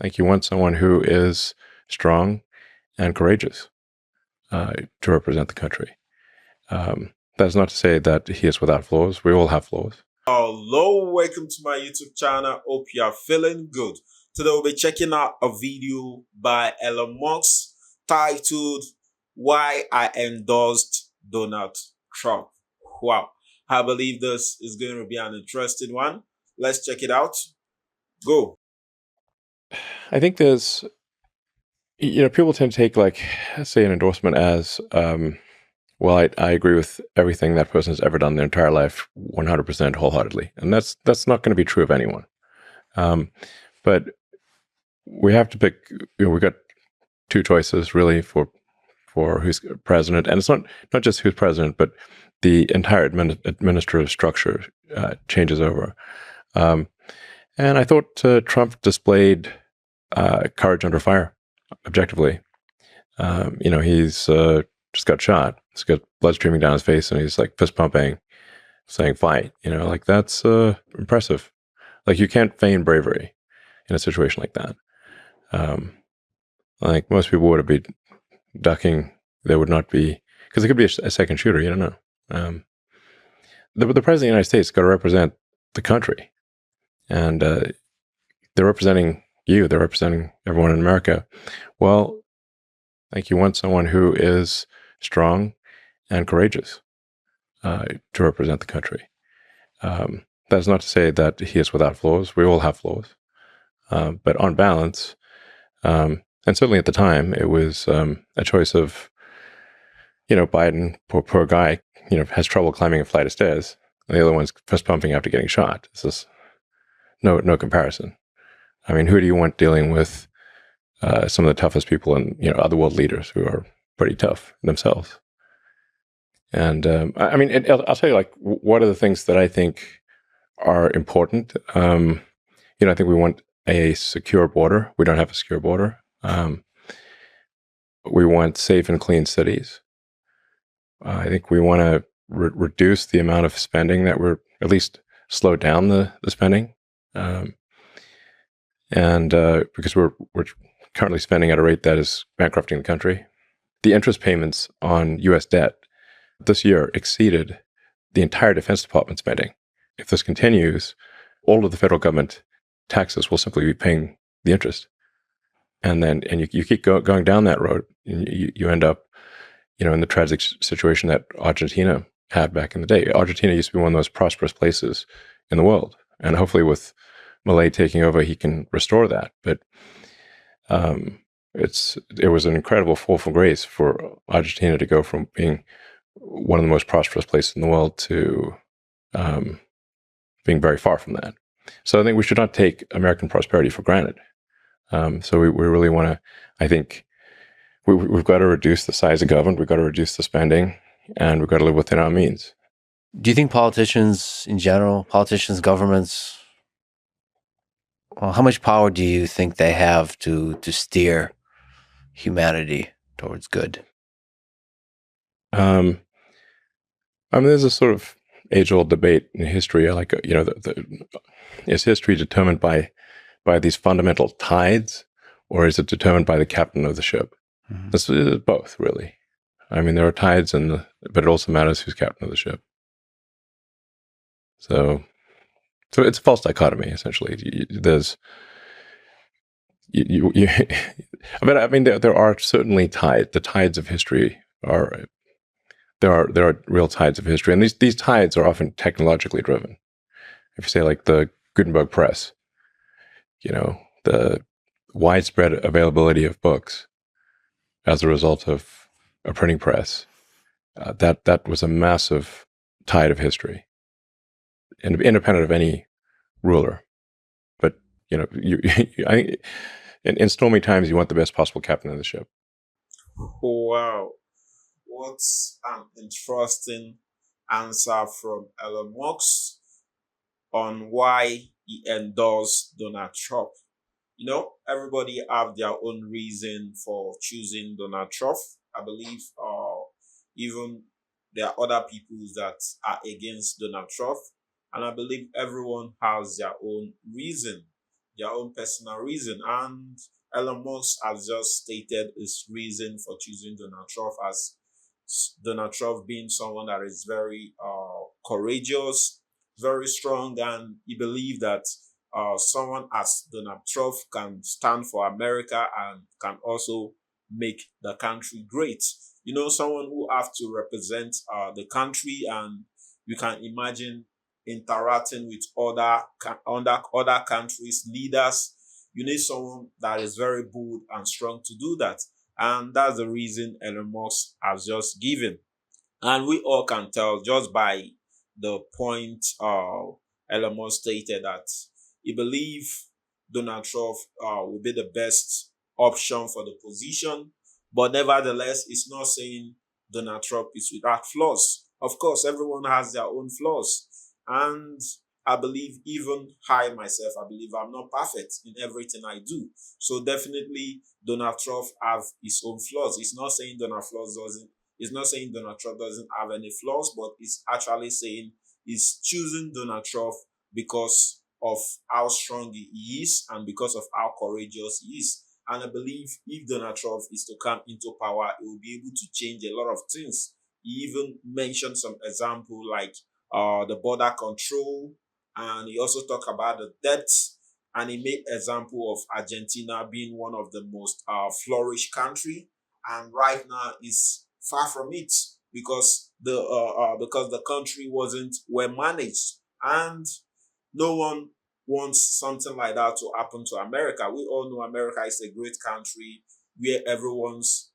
Like you want someone who is strong and courageous to represent the country. That's not to say that he is without flaws. We all have flaws. Hello, welcome to my YouTube channel. Hope you are feeling good. Today we'll be checking out a video by Elon Musk titled "Why I Endorsed Donald Trump." Wow, I believe this is going to be an interesting one. Let's check it out. Go. I think there's, people tend to take like, say, an endorsement as, well, I agree with everything that person has ever done their entire life, 100% wholeheartedly, and that's not going to be true of anyone. But we have to pick. We got two choices really for who's president, and it's not just who's president, but the entire administrative structure changes over. And I thought Trump displayed courage under fire, objectively. He's just got shot. He's got blood streaming down his face, and he's like fist pumping, saying "fight." Like that's impressive. Like you can't feign bravery in a situation like that. Like most people would be ducking. There would not be, because it could be a second shooter. You don't know. The president of the United States got to represent the country, and they're representing you. They're representing everyone in America. Well, like you want someone who is strong and courageous to represent the country. That's not to say that he is without flaws. We all have flaws, but on balance, and certainly at the time, it was a choice of, Biden, poor guy, has trouble climbing a flight of stairs, and the other one's fist pumping after getting shot. It's just no comparison. I mean, who do you want dealing with some of the toughest people and other world leaders who are pretty tough themselves? And I'll tell you, like, what are the things that I think are important? I think we want a secure border. We don't have a secure border. We want safe and clean cities. I think we want to reduce the amount of spending that we're, at least slow down the spending. Because we're currently spending at a rate that is bankrupting the country. The interest payments on U.S. debt this year exceeded the entire Defense Department spending. If this continues, all of the federal government taxes will simply be paying the interest. And you keep going down that road, and you end up, in the tragic situation that Argentina had back in the day. Argentina used to be one of the most prosperous places in the world. And hopefully with Milei taking over, he can restore that. But it was an incredible fall from grace for Argentina to go from being one of the most prosperous places in the world to being very far from that. So I think we should not take American prosperity for granted. So we really want to, I think, we've got to reduce the size of government, we've got to reduce the spending, and we've got to live within our means. Do you think politicians in general, governments, well, how much power do you think they have to steer humanity towards good? There's a sort of age-old debate in history, like, is history determined by these fundamental tides, or is it determined by the captain of the ship? Mm-hmm. This is both, really. I mean, there are tides, but it also matters who's captain of the ship. So it's a false dichotomy, essentially. There's, but I mean, there are certainly tides. The tides of history are, there are real tides of history, and these tides are often technologically driven. If you say like the Gutenberg press, the widespread availability of books as a result of a printing press, that was a massive tide of history, independent of any ruler. But I think in stormy times, you want the best possible captain of the ship. Wow, what's an interesting answer from Elon Musk on why he endorsed Donald Trump. Everybody have their own reason for choosing Donald Trump. I believe even there are other people that are against Donald Trump. And I believe everyone has their own reason. their own personal reason. And Elon Musk has just stated his reason for choosing Donald Trump as Donald Trump being someone that is very courageous, very strong, and he believes that someone as Donald Trump can stand for America and can also make the country great. You know, someone who have to represent the country, and you can imagine interacting with other countries leaders. You need someone that is very bold and strong to do that, and that's the reason Elon Musk has just given. And we all can tell just by the point Elon Musk stated that he believes Donald Trump will be the best option for the position. But nevertheless, it's not saying Donald Trump is without flaws. Of course, everyone has their own flaws. And I believe even I myself, I believe I'm not perfect in everything I do. So definitely Donald Trump have his own flaws. It's not saying Donald Trump doesn't have any flaws, but it's actually saying he's choosing Donald Trump because of how strong he is and because of how courageous he is. And I believe if Donald Trump is to come into power, he will be able to change a lot of things. He even mentioned some example like the border control, and he also talked about the debt, and he made example of Argentina being one of the most flourished country, and right now is far from it because the country wasn't well managed, and no one wants something like that to happen to America. We all know America is a great country where everyone's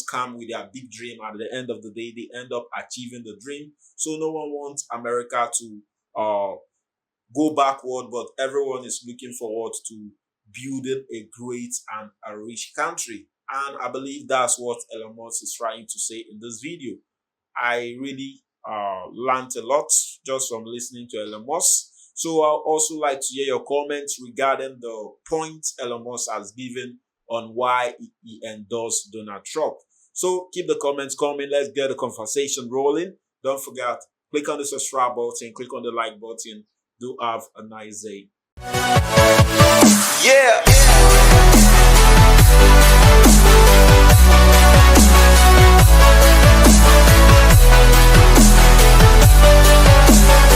come with their big dream. At the end of the day, they end up achieving the dream. So no one wants America to go backward, but everyone is looking forward to building a great and a rich country. And I believe that's what Elon Musk is trying to say in this video. I really learned a lot just from listening to Elon Musk. So I'd also like to hear your comments regarding the point Elon Musk has given on why he endorsed Donald Trump. So keep the comments coming. Let's get the conversation rolling. Don't forget, click on the subscribe button, click on the like button. Do have a nice day.